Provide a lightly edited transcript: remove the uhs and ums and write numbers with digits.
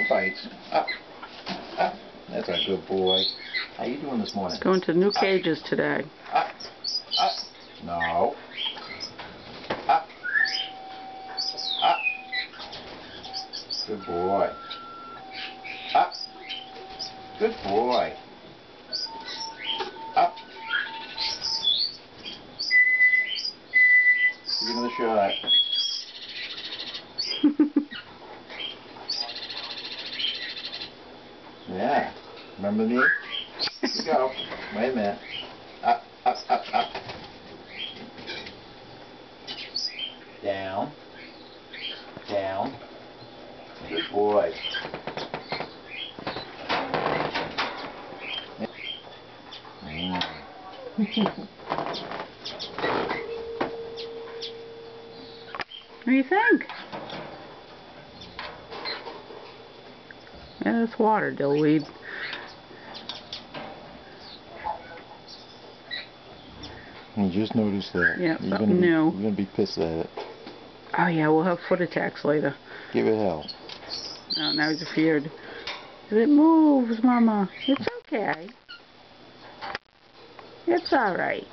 fights. Up. Up. That's a good boy. How you doing this morning? Going to new cages today. Up. Up. No. Up. Up. Good boy. Up. Good boy. Up. Give him the shot. Yeah. Remember me? Here we go. Wait a minute. Up, up, up, up. Down. Down. Good boy. What do you think? Yeah, it's water, dillweed. You just noticed that. Yeah, something new. You're gonna be pissed at it. Oh yeah, we'll have foot attacks later. Give it hell. Oh, now he's feared. It moves, Mama. It's okay. It's alright.